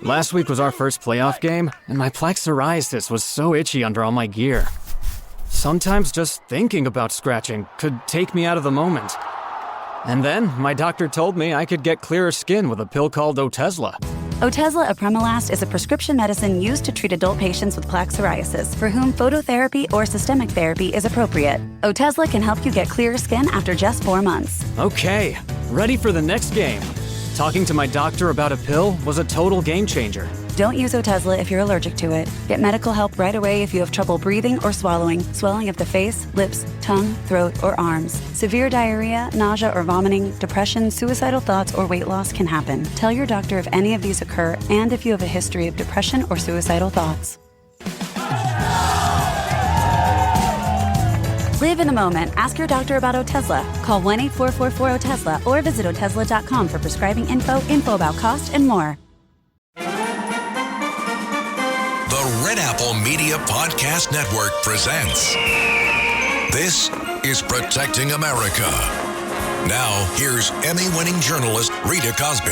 Last week was our first playoff game, and my plaque psoriasis was so itchy under all my gear. Sometimes just thinking about scratching could take me out of the moment. And then my doctor told me I could get clearer skin with a pill called Otezla. Otezla apremilast is a prescription medicine used to treat adult patients with plaque psoriasis for whom phototherapy or systemic therapy is appropriate. Otezla can help you get clearer skin after just 4 months. Okay, ready for the next game. Talking to my doctor about a pill was a total game changer. Don't use Otezla if you're allergic to it. Get medical help right away if you have trouble breathing or swallowing, swelling of the face, lips, tongue, throat, or arms. Severe diarrhea, nausea or vomiting, depression, suicidal thoughts, or weight loss can happen. Tell your doctor if any of these occur and if you have a history of depression or suicidal thoughts. Live in the moment. Ask your doctor about Otezla. Call 1-844-4-OTEZLA or visit Otezla.com for prescribing info about cost, and more. The Red Apple Media Podcast Network presents This is Protecting America. Now, here's Emmy-winning journalist Rita Cosby.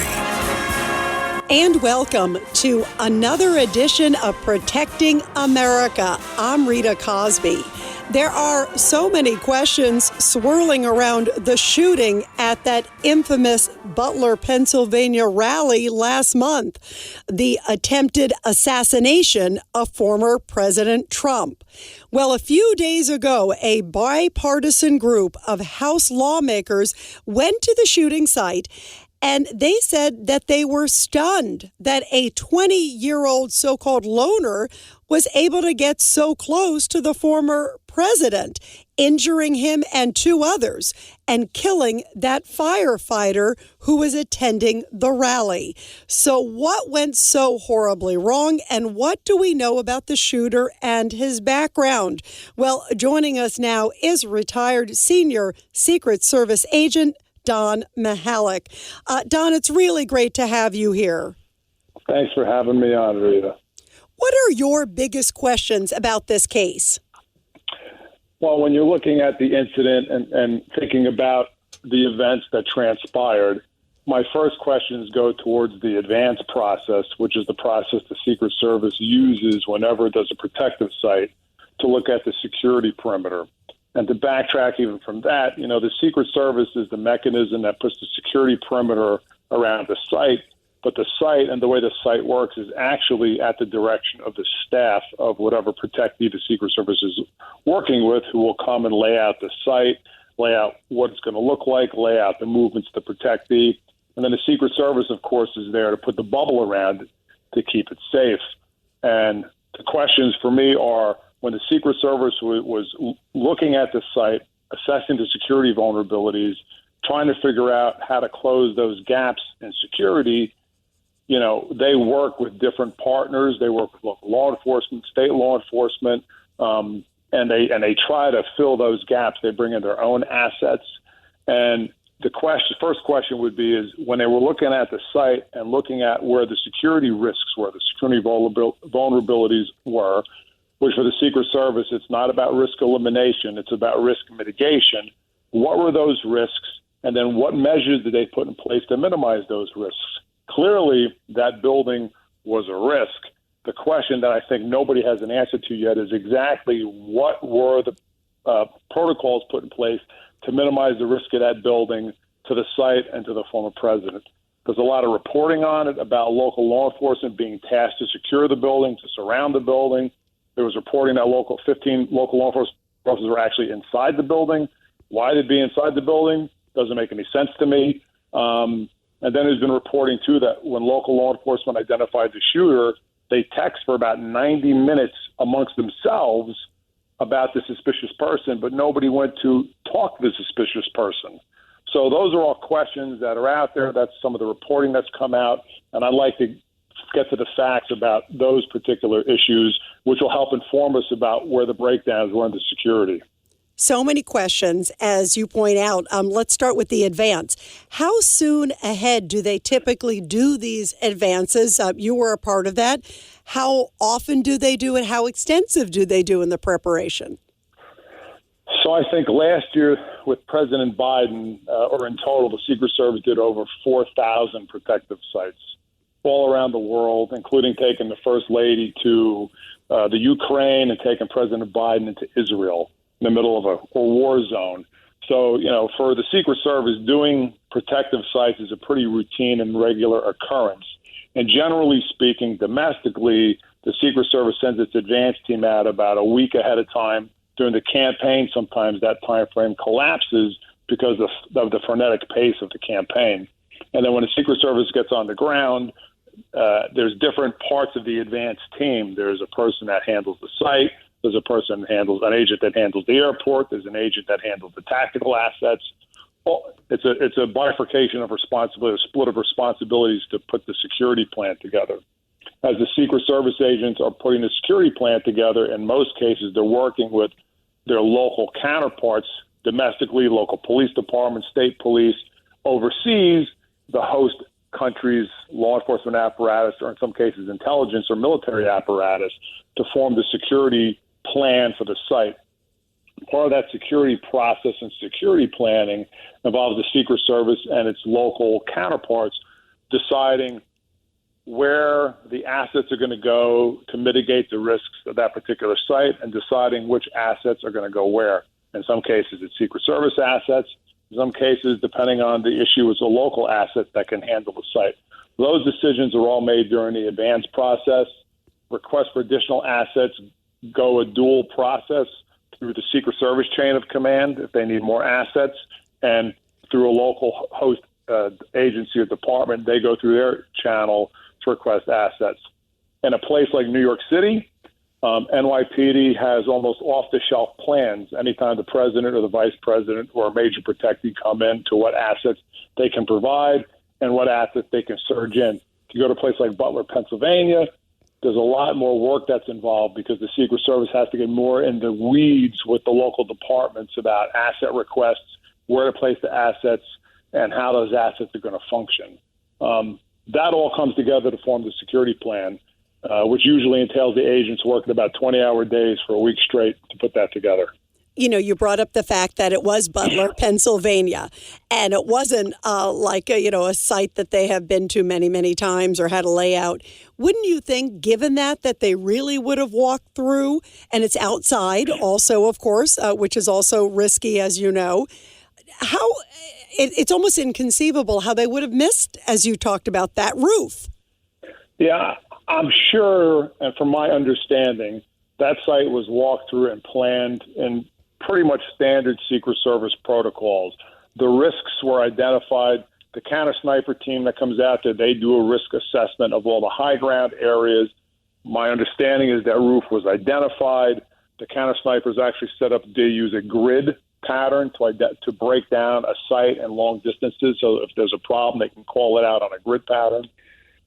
And welcome to another edition of Protecting America. I'm Rita Cosby. There are so many questions swirling around the shooting at that infamous Butler, Pennsylvania rally last month, the attempted assassination of former President Trump. Well, a few days ago, a bipartisan group of House lawmakers went to the shooting site, and they said that they were stunned that a 20-year-old so-called loner was able to get so close to the former president, injuring him and 2 others, and killing that firefighter who was attending the rally. So what went so horribly wrong, and what do we know about the shooter and his background? Well, joining us now is retired senior Secret Service agent Don Mihalek. Don, it's really great to have you here. Thanks for having me on, Rita. What are your biggest questions about this case? Well, when you're looking at the incident and thinking about the events that transpired, my first questions go towards the advance process, which is the process the Secret Service uses whenever it does a protective site to look at the security perimeter. And to backtrack even from that, the Secret Service is the mechanism that puts the security perimeter around the site. But the site and the way the site works is actually at the direction of the staff of whatever protectee the Secret Service is working with, who will come and lay out the site, lay out what it's going to look like, lay out the movements of the protectee. And then the Secret Service, of course, is there to put the bubble around it to keep it safe. And the questions for me are, when the Secret Service was looking at the site, assessing the security vulnerabilities, trying to figure out how to close those gaps in security, they work with different partners. They work with local law enforcement, state law enforcement, and they try to fill those gaps. They bring in their own assets. And the first question would be is, when they were looking at the site and looking at where the security risks were, the security vulnerabilities were, which for the Secret Service, it's not about risk elimination, it's about risk mitigation. What were those risks? And then what measures did they put in place to minimize those risks? Clearly, that building was a risk. The question that I think nobody has an answer to yet is exactly what were the protocols put in place to minimize the risk of that building to the site and to the former president. There's a lot of reporting on it about local law enforcement being tasked to secure the building, to surround the building. There was reporting that 15 local law enforcement officers were actually inside the building. Why they'd be inside the building doesn't make any sense to me. And then there's been reporting, too, that when local law enforcement identified the shooter, they text for about 90 minutes amongst themselves about the suspicious person, but nobody went to talk to the suspicious person. So those are all questions that are out there. That's some of the reporting that's come out. And I'd like to get to the facts about those particular issues, which will help inform us about where the breakdowns were in the security. So many questions, as you point out. Let's start with the advance. How soon ahead do they typically do these advances? You were a part of that. How often do they do it? How extensive do they do in the preparation? So I think last year with President Biden, or in total, the Secret Service did over 4,000 protective sites. all around the world, including taking the First Lady to the Ukraine and taking President Biden into Israel in the middle of a war zone. So, for the Secret Service, doing protective sites is a pretty routine and regular occurrence. And generally speaking, domestically, the Secret Service sends its advance team out about a week ahead of time. During the campaign, sometimes that time frame collapses because of the frenetic pace of the campaign. And then when the Secret Service gets on the ground, there's different parts of the advance team. There's a person that handles the site. There's an agent that handles the airport. There's an agent that handles the tactical assets. It's a bifurcation of responsibility, a split of responsibilities to put the security plan together. As the Secret Service agents are putting the security plan together, in most cases, they're working with their local counterparts, domestically, local police departments, state police, overseas, the host country's law enforcement apparatus, or in some cases, intelligence or military apparatus, to form the security plan for the site. Part of that security process and security planning involves the Secret Service and its local counterparts deciding where the assets are going to go to mitigate the risks of that particular site and deciding which assets are going to go where. In some cases, it's Secret Service assets. In some cases, depending on the issue, it's a local asset that can handle the site. Those decisions are all made during the advance process. Requests for additional assets go a dual process through the Secret Service chain of command if they need more assets, and through a local host agency or department, they go through their channel to request assets. In a place like New York City, NYPD has almost off-the-shelf plans anytime the president or the vice president or a major protectee come in to what assets they can provide and what assets they can surge in. If you go to a place like Butler, Pennsylvania, there's a lot more work that's involved because the Secret Service has to get more in the weeds with the local departments about asset requests, where to place the assets, and how those assets are going to function. That all comes together to form the security plan, which usually entails the agents working about 20-hour days for a week straight to put that together. You brought up the fact that it was Butler, Pennsylvania, and it wasn't like a site that they have been to many, many times or had a layout. Wouldn't you think, given that they really would have walked through, and it's outside also, of course, which is also risky, as you know, how it's almost inconceivable how they would have missed, as you talked about, that roof. Yeah, I'm sure, and from my understanding, that site was walked through and planned in pretty much standard Secret Service protocols. The risks were identified. The counter sniper team that comes out there, they do a risk assessment of all the high ground areas. My understanding is that roof was identified. The counter snipers actually set up, they use a grid pattern to break down a site and long distances. So if there's a problem, they can call it out on a grid pattern.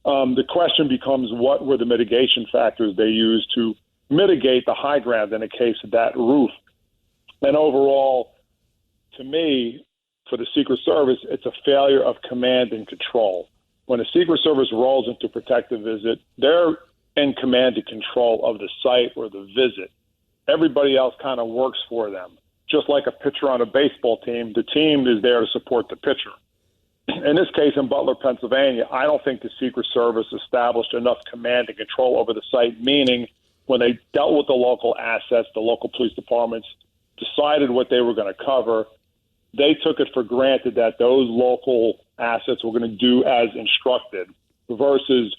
The question becomes, what were the mitigation factors they used to mitigate the high ground in the case of that roof? And overall, to me, for the Secret Service, it's a failure of command and control. When the Secret Service rolls into protective visit, they're in command and control of the site or the visit. Everybody else kind of works for them. Just like a pitcher on a baseball team, the team is there to support the pitcher. In this case, in Butler, Pennsylvania, I don't think the Secret Service established enough command and control over the site, meaning when they dealt with the local assets, the local police departments decided what they were going to cover, they took it for granted that those local assets were going to do as instructed versus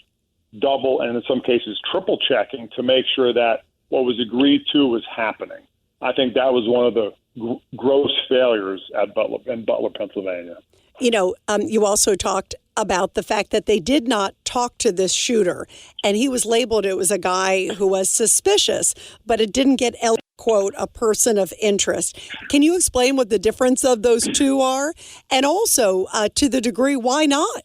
double and in some cases triple checking to make sure that what was agreed to was happening. I think that was one of the gross failures at Butler, Pennsylvania. You also talked about the fact that they did not talk to this shooter, and he was labeled, it was a guy who was suspicious, but it didn't get, quote, a person of interest. Can you explain what the difference of those two are? And also, to the degree, why not?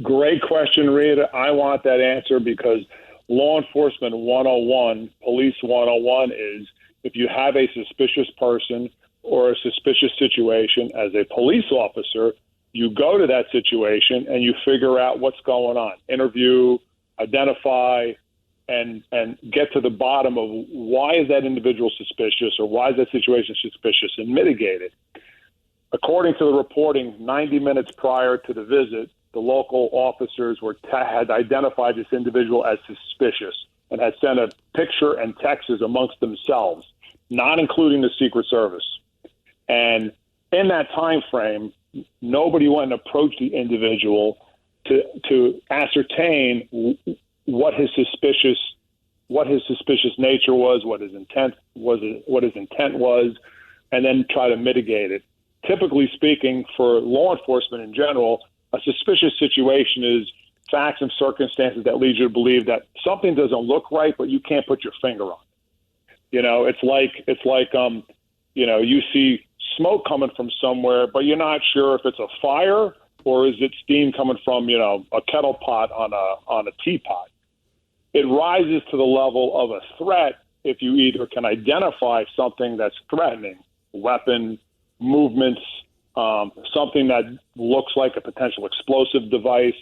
Great question, Rita. I want that answer because law enforcement 101, police 101 is if you have a suspicious person or a suspicious situation as a police officer, you go to that situation and you figure out what's going on. Interview, identify, and get to the bottom of why is that individual suspicious or why is that situation suspicious and mitigate it. According to the reporting, 90 minutes prior to the visit, the local officers had identified this individual as suspicious and had sent a picture and texts amongst themselves, not including the Secret Service. And in that time frame, nobody went and approached the individual to ascertain what his suspicious nature was, what his intent was, and then try to mitigate it. Typically speaking, for law enforcement in general, a suspicious situation is facts and circumstances that lead you to believe that something doesn't look right, but you can't put your finger on it. It's like you see smoke coming from somewhere, but you're not sure if it's a fire or is it steam coming from, a kettle pot on a teapot. It rises to the level of a threat if you either can identify something that's threatening, weapon, movements, something that looks like a potential explosive device,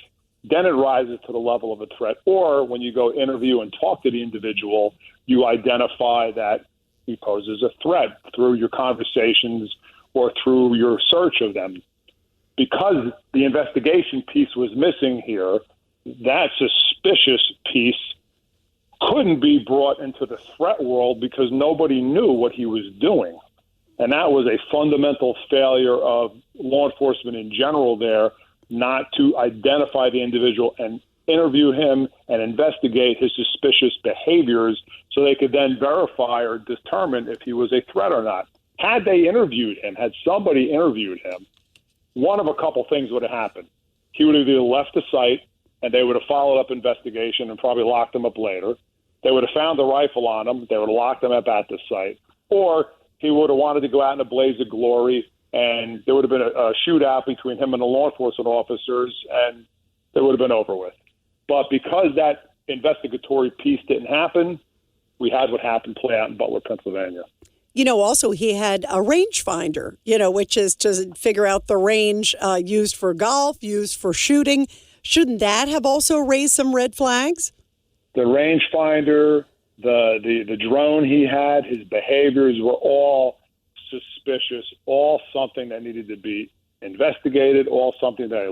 then it rises to the level of a threat. Or when you go interview and talk to the individual, you identify that he poses a threat through your conversations or through your search of them. Because the investigation piece was missing here, that suspicious piece couldn't be brought into the threat world because nobody knew what he was doing. And that was a fundamental failure of law enforcement in general there, not to identify the individual and interview him and investigate his suspicious behaviors so they could then verify or determine if he was a threat or not. Had they interviewed him, had somebody interviewed him, one of a couple things would have happened. He would have either left the site and they would have followed up investigation and probably locked him up later. They would have found the rifle on him. They would have locked him up at the site. Or he would have wanted to go out in a blaze of glory, and there would have been a shootout between him and the law enforcement officers, and it would have been over with. But because that investigatory piece didn't happen, we had what happened play out in Butler, Pennsylvania. Also he had a rangefinder, which is to figure out the range used for golf, used for shooting. Shouldn't that have also raised some red flags? The rangefinder, the drone he had, his behaviors were all suspicious, all something that needed to be investigated, all something that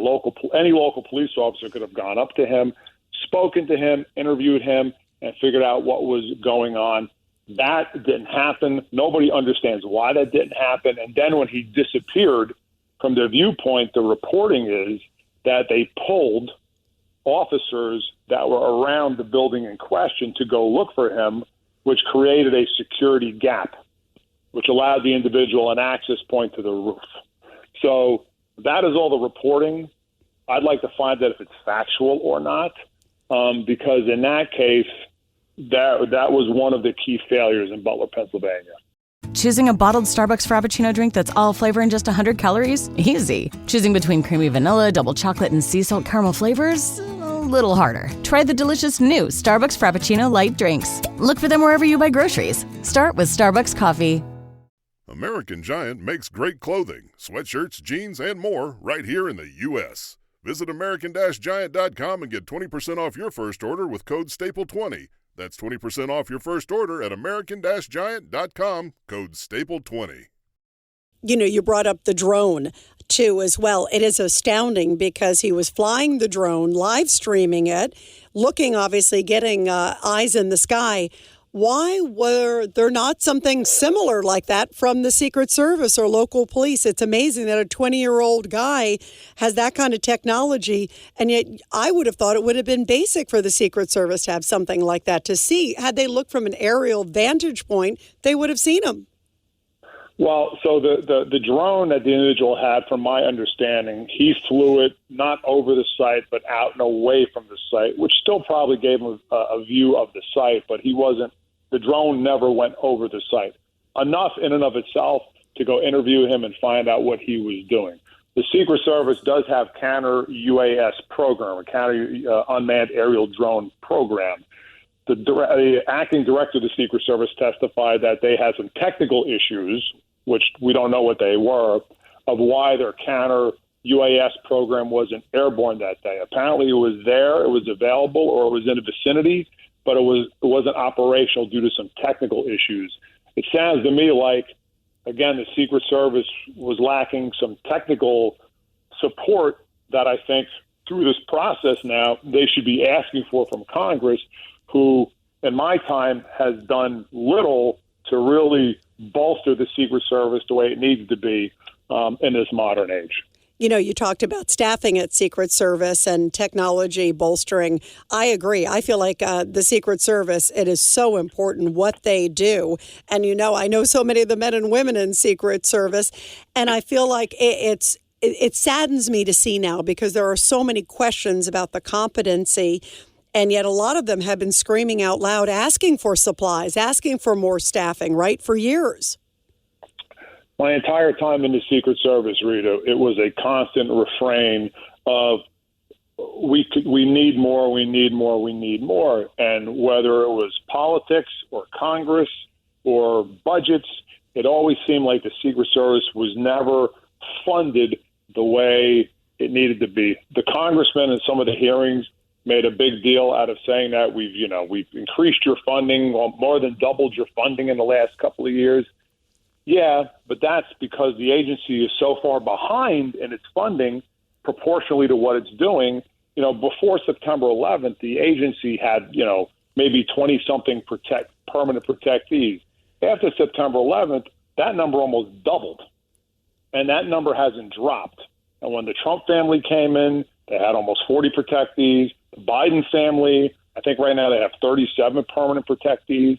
any local police officer could have gone up to him, spoken to him, interviewed him, and figured out what was going on. That didn't happen. Nobody understands why that didn't happen. And then when he disappeared, from their viewpoint, the reporting is that they pulled officers that were around the building in question to go look for him, which created a security gap, which allowed the individual an access point to the roof. So that is all the reporting. I'd like to find out if it's factual or not, because in that case, that was one of the key failures in Butler, Pennsylvania. Choosing a bottled Starbucks Frappuccino drink that's all flavor and just 100 calories? Easy. Choosing between creamy vanilla, double chocolate, and sea salt caramel flavors? A little harder. Try the delicious new Starbucks Frappuccino light drinks. Look for them wherever you buy groceries. Start with Starbucks coffee. American Giant makes great clothing, sweatshirts, jeans, and more right here in the U.S. Visit American-Giant.com and get 20% off your first order with code STAPLE20. That's 20% off your first order at American-Giant.com, code STAPLE20. You brought up the drone, too, as well. It is astounding because he was flying the drone, live streaming it, looking, obviously, getting eyes in the sky. Why were there not something similar like that from the Secret Service or local police? It's amazing that a 20-year-old guy has that kind of technology, and yet I would have thought it would have been basic for the Secret Service to have something like that to see. Had they looked from an aerial vantage point, they would have seen him. Well, so the drone that the individual had, from my understanding, he flew it not over the site but out and away from the site, which still probably gave him a view of the site, but the drone never went over the site. Enough in and of itself to go interview him and find out what he was doing. The Secret Service does have counter UAS program, a counter unmanned aerial drone program. The acting director of the Secret Service testified that they had some technical issues, which we don't know what they were, of why their counter UAS program wasn't airborne that day. Apparently it was there, it was available, or it was in the vicinity, but it wasn't operational due to some technical issues. It sounds to me like, again, the Secret Service was lacking some technical support that I think through this process now, they should be asking for from Congress, who, in my time, has done little to really bolster the Secret Service the way it needs to be in this modern age. You know, you talked about staffing at Secret Service and technology bolstering. I agree. I feel like the Secret Service, it is so important what they do. And, you know, I know so many of the men and women in Secret Service, and I feel like it saddens me to see now because there are so many questions about the competency. And yet a lot of them have been screaming out loud, asking for supplies, asking for more staffing, right, for years. My entire time in the Secret Service, Rita, it was a constant refrain of we need more, we need more, we need more. And whether it was politics or Congress or budgets, it always seemed like the Secret Service was never funded the way it needed to be. The congressmen in some of the hearings made a big deal out of saying that we've increased your funding, more than doubled your funding in the last couple of years. Yeah, but that's because the agency is so far behind in its funding proportionally to what it's doing. You know, before September 11th, the agency had, maybe 20-something permanent protectees. After September 11th, that number almost doubled, and that number hasn't dropped. And when the Trump family came in, they had almost 40 protectees. The Biden family, I think right now they have 37 permanent protectees.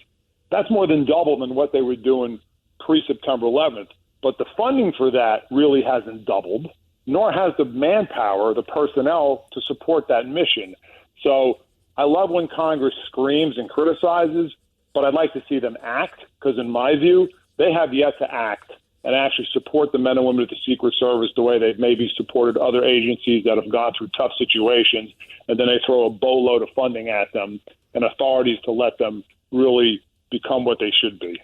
That's more than double than what they were doing pre-September 11th. But the funding for that really hasn't doubled, nor has the manpower, the personnel to support that mission. So I love when Congress screams and criticizes, but I'd like to see them act, because in my view, they have yet to act and actually support the men and women of the Secret Service the way they've maybe supported other agencies that have gone through tough situations, and then they throw a boatload of funding at them and authorities to let them really become what they should be.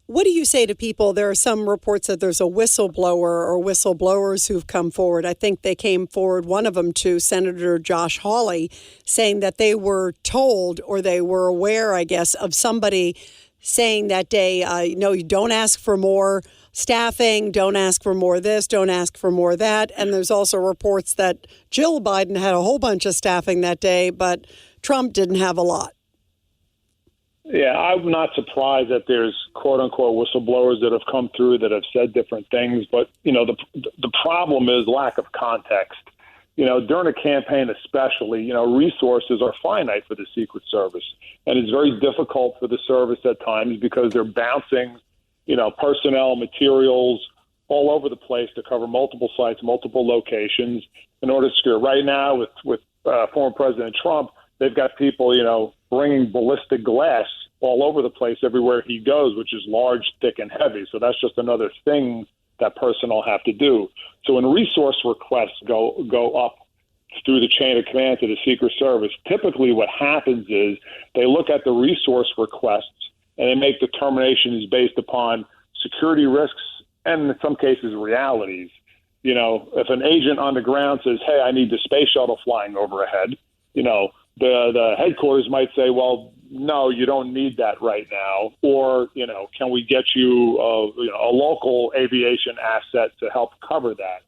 What do you say to people? There are some reports that there's a whistleblower or whistleblowers who've come forward. I think they came forward, one of them to Senator Josh Hawley, saying that they were told, or they were aware, I guess, of somebody saying that day, you don't ask for more staffing, don't ask for more this, don't ask for more that. And there's also reports that Jill Biden had a whole bunch of staffing that day, but Trump didn't have a lot. Yeah, I'm not surprised that there's quote-unquote whistleblowers that have come through that have said different things. But, the problem is lack of context. During a campaign especially, resources are finite for the Secret Service. And it's very difficult for the service at times because they're bouncing, personnel, materials all over the place to cover multiple sites, multiple locations in order to secure. Right now with former President Trump, they've got people, bringing ballistic glass all over the place everywhere he goes, which is large, thick, and heavy. So that's just another thing that personnel have to do. So when resource requests go up through the chain of command to the Secret Service, typically what happens is they look at the resource requests and they make determinations based upon security risks and in some cases realities. If an agent on the ground says, hey, I need the space shuttle flying overhead, the headquarters might say, well, no, you don't need that right now. Or, can we get you a local aviation asset to help cover that?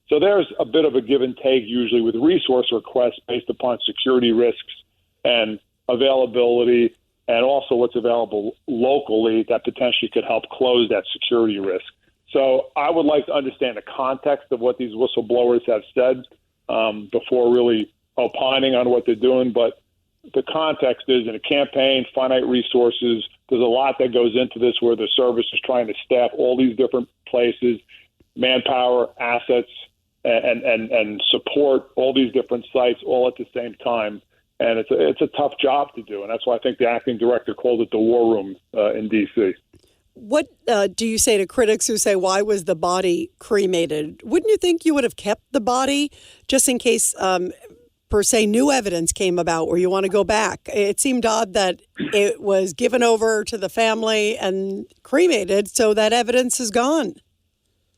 So there's a bit of a give and take usually with resource requests based upon security risks and availability, and also what's available locally that potentially could help close that security risk. So I would like to understand the context of what these whistleblowers have said before really opining on what they're doing. But the context is, in a campaign, finite resources, there's a lot that goes into this where the service is trying to staff all these different places, manpower, assets, and support all these different sites all at the same time. And it's a tough job to do. And that's why I think the acting director called it the war room in D.C. What do you say to critics who say, why was the body cremated? Wouldn't you think you would have kept the body just in case, per se, new evidence came about where you want to go back? It seemed odd that it was given over to the family and cremated so that evidence is gone.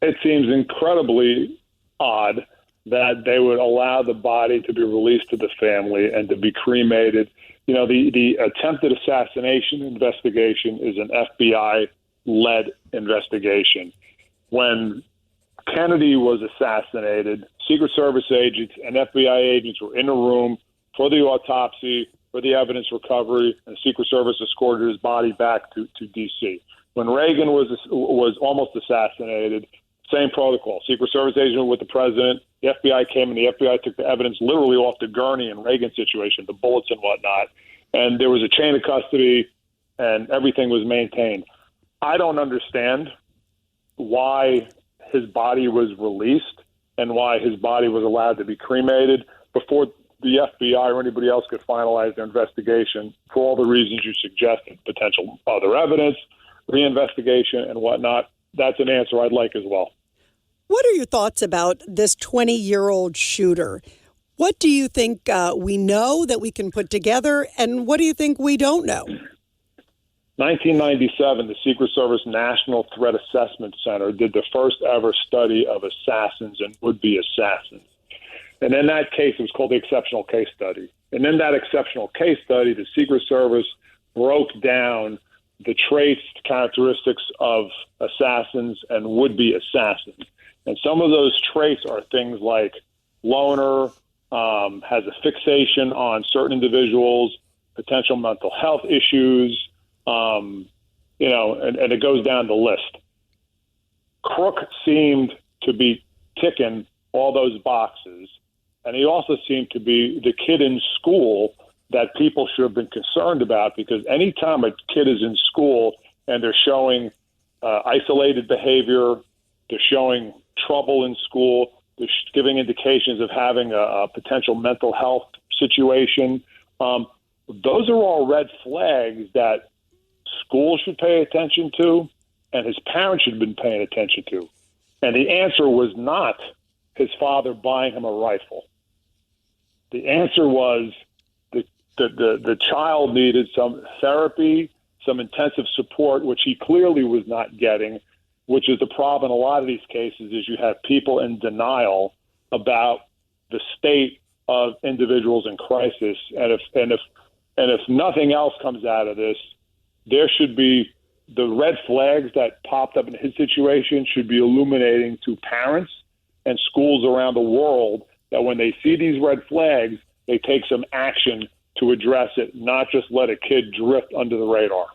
It seems incredibly odd that they would allow the body to be released to the family and to be cremated. The attempted assassination investigation is an FBI-led investigation. When Kennedy was assassinated, Secret Service agents and FBI agents were in a room for the autopsy, for the evidence recovery, and the Secret Service escorted his body back to D.C. When Reagan was almost assassinated, same protocol. Secret Service agent with the president. The FBI came, and the FBI took the evidence literally off the gurney in Reagan's situation, the bullets and whatnot. And there was a chain of custody, and everything was maintained. I don't understand why his body was released and why his body was allowed to be cremated before the FBI or anybody else could finalize their investigation for all the reasons you suggested, potential other evidence, reinvestigation, and whatnot. That's an answer I'd like as well. What are your thoughts about this 20-year-old shooter? What do you think we know that we can put together, and what do you think we don't know? 1997, the Secret Service National Threat Assessment Center did the first ever study of assassins and would-be assassins. And in that case, it was called the Exceptional Case Study. And in that Exceptional Case Study, the Secret Service broke down the traits, characteristics of assassins and would-be assassins. And some of those traits are things like loner, has a fixation on certain individuals, potential mental health issues, and it goes down the list. Crook seemed to be ticking all those boxes, and he also seemed to be the kid in school that people should have been concerned about, because anytime a kid is in school and they're showing isolated behavior, they're showing trouble in school, they're giving indications of having a potential mental health situation, those are all red flags that schools should pay attention to and his parents should have been paying attention to. And the answer was not his father buying him a rifle. The answer was the child needed some therapy, some intensive support, which he clearly was not getting, which is the problem in a lot of these cases, is you have people in denial about the state of individuals in crisis. And if nothing else comes out of this, there should be the red flags that popped up in his situation should be illuminating to parents and schools around the world that when they see these red flags, they take some action to address it, not just let a kid drift under the radar.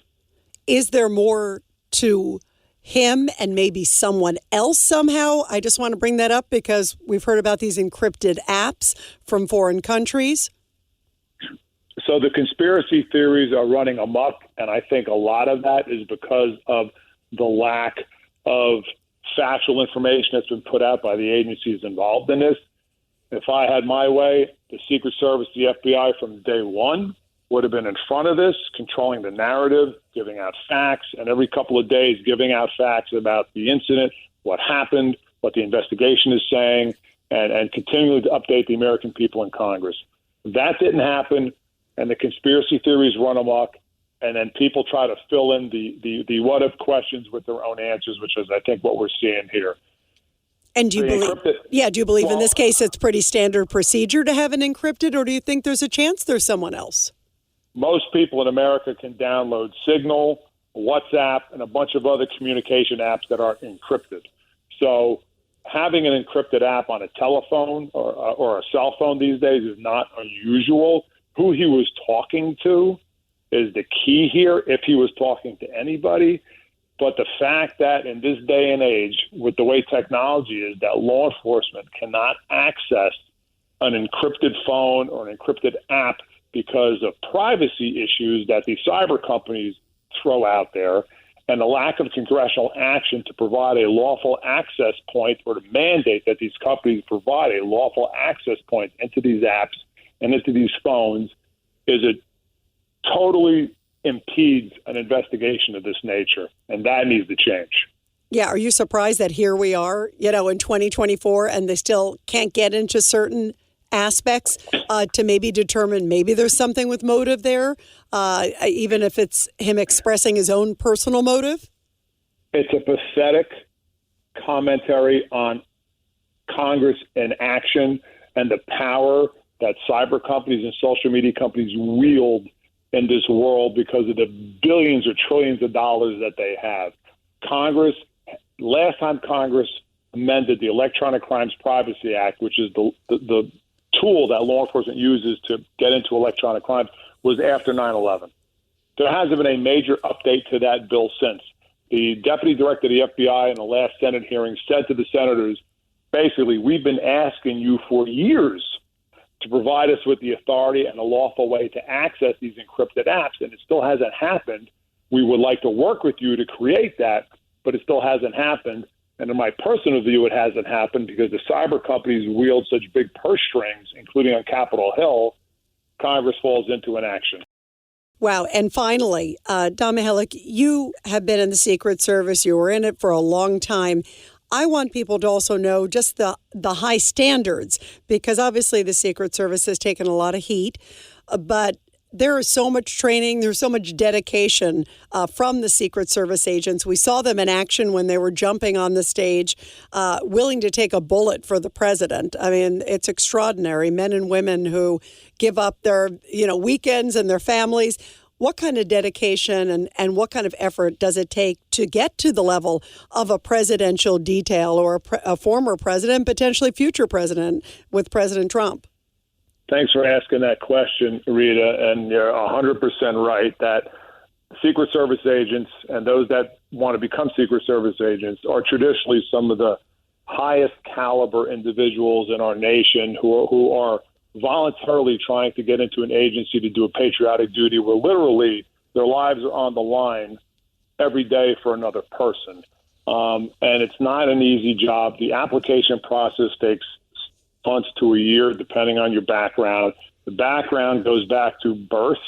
Is there more to him and maybe someone else somehow? I just want to bring that up because we've heard about these encrypted apps from foreign countries. So the conspiracy theories are running amok, and I think a lot of that is because of the lack of factual information that's been put out by the agencies involved in this. If I had my way, the Secret Service, the FBI from day one would have been in front of this, controlling the narrative, giving out facts, and every couple of days giving out facts about the incident, what happened, what the investigation is saying, and continuing to update the American people in Congress. That didn't happen, and the conspiracy theories run amok, and then people try to fill in the what-if questions with their own answers, which is, I think, what we're seeing here. And do you believe in this case it's pretty standard procedure to have an encrypted, or do you think there's a chance there's someone else? Most people in America can download Signal, WhatsApp, and a bunch of other communication apps that are encrypted. So having an encrypted app on a telephone or a cell phone these days is not unusual. Who he was talking to is the key here, if he was talking to anybody. But the fact that in this day and age, with the way technology is, that law enforcement cannot access an encrypted phone or an encrypted app because of privacy issues that the cyber companies throw out there, and the lack of congressional action to provide a lawful access point or to mandate that these companies provide a lawful access point into these apps and into these phones, is it totally impedes an investigation of this nature, and that needs to change. Yeah, are you surprised that here we are, in 2024, and they still can't get into certain aspects to maybe determine maybe there's something with motive there, even if it's him expressing his own personal motive? It's a pathetic commentary on Congress in action and the power that cyber companies and social media companies wield in this world because of the billions or trillions of dollars that they have. Congress, last time Congress amended the Electronic Crimes Privacy Act, which is the tool that law enforcement uses to get into electronic crimes, was after 9/11. There hasn't been a major update to that bill since. The deputy director of the FBI in the last Senate hearing said to the senators, basically, we've been asking you for years to provide us with the authority and a lawful way to access these encrypted apps, and it still hasn't happened. We would like to work with you to create that, but it still hasn't happened. And in my personal view, it hasn't happened because the cyber companies wield such big purse strings, including on Capitol Hill, Congress falls into inaction. Wow. And finally, Don Mihalek, you have been in the Secret Service. You were in it for a long time. I want people to also know just the high standards, because obviously the Secret Service has taken a lot of heat, but there is so much training, there's so much dedication from the Secret Service agents. We saw them in action when they were jumping on the stage, willing to take a bullet for the president. I mean, it's extraordinary. Men and women who give up their, weekends and their families. What kind of dedication and what kind of effort does it take to get to the level of a presidential detail or a former president, potentially future president with President Trump? Thanks for asking that question, Rita. And you're 100% right that Secret Service agents and those that want to become Secret Service agents are traditionally some of the highest caliber individuals in our nation who are voluntarily trying to get into an agency to do a patriotic duty where literally their lives are on the line every day for another person. And it's not an easy job. The application process takes months to a year, depending on your background. The background goes back to birth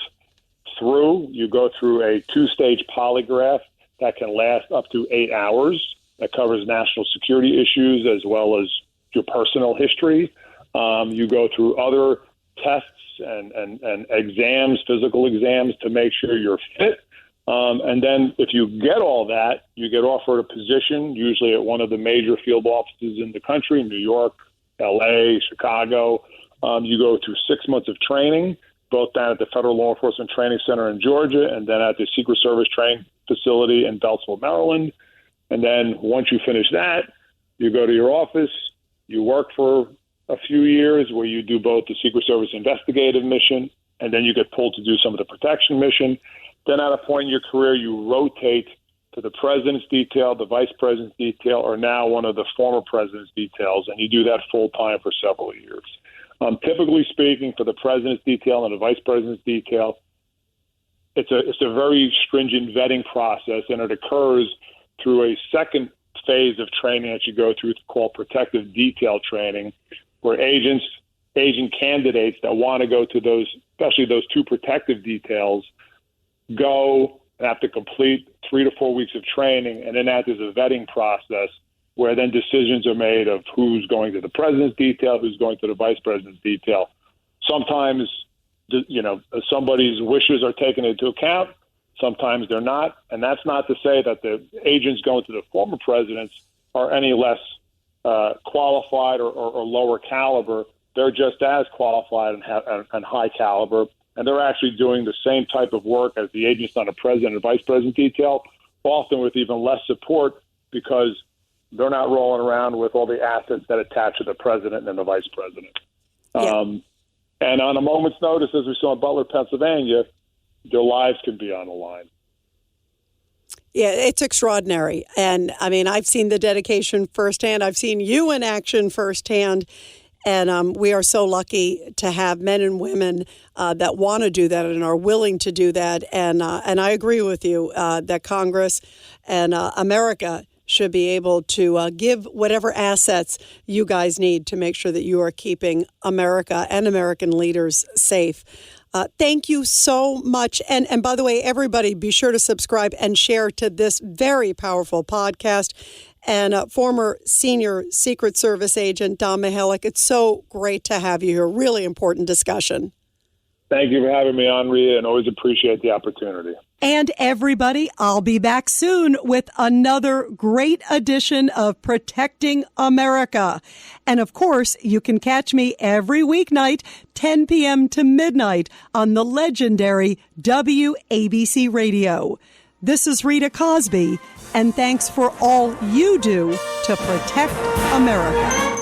through. You go through a 2-stage polygraph that can last up to 8 hours. That covers national security issues as well as your personal history. You go through other tests and exams, physical exams, to make sure you're fit. And then if you get all that, you get offered a position, usually at one of the major field offices in the country, New York, L.A., Chicago. You go through 6 months of training, both down at the Federal Law Enforcement Training Center in Georgia and then at the Secret Service Training Facility in Beltsville, Maryland. And then once you finish that, you go to your office, you work for a few years where you do both the Secret Service investigative mission, and then you get pulled to do some of the protection mission. Then at a point in your career, you rotate to the president's detail, the vice president's detail, or now one of the former president's details, and you do that full time for several years. Typically speaking, for the president's detail and the vice president's detail, it's a very stringent vetting process, and it occurs through a second phase of training that you go through called protective detail training, where agent candidates that want to go to those, especially those 2 protective details, go and have to complete 3 to 4 weeks of training, and then there's a vetting process where then decisions are made of who's going to the president's detail, who's going to the vice president's detail. Sometimes, somebody's wishes are taken into account. Sometimes they're not. And that's not to say that the agents going to the former presidents are any less qualified or lower caliber. They're just as qualified and high caliber. And they're actually doing the same type of work as the agents on the president and vice president detail, often with even less support because they're not rolling around with all the assets that attach to the president and the vice president. Yeah. And on a moment's notice, as we saw in Butler, Pennsylvania, their lives can be on the line. Yeah, it's extraordinary. And I mean, I've seen the dedication firsthand. I've seen you in action firsthand. And we are so lucky to have men and women that want to do that and are willing to do that. And I agree with you that Congress and America should be able to give whatever assets you guys need to make sure that you are keeping America and American leaders safe. Thank you so much. And by the way, everybody, be sure to subscribe and share to this very powerful podcast. And former senior Secret Service agent Don Mihalek, it's so great to have you here. Really important discussion. Thank you for having me on, Rita, and always appreciate the opportunity. And everybody, I'll be back soon with another great edition of Protecting America. And of course, you can catch me every weeknight, 10 p.m. to midnight on the legendary WABC Radio. This is Rita Cosby. And thanks for all you do to protect America.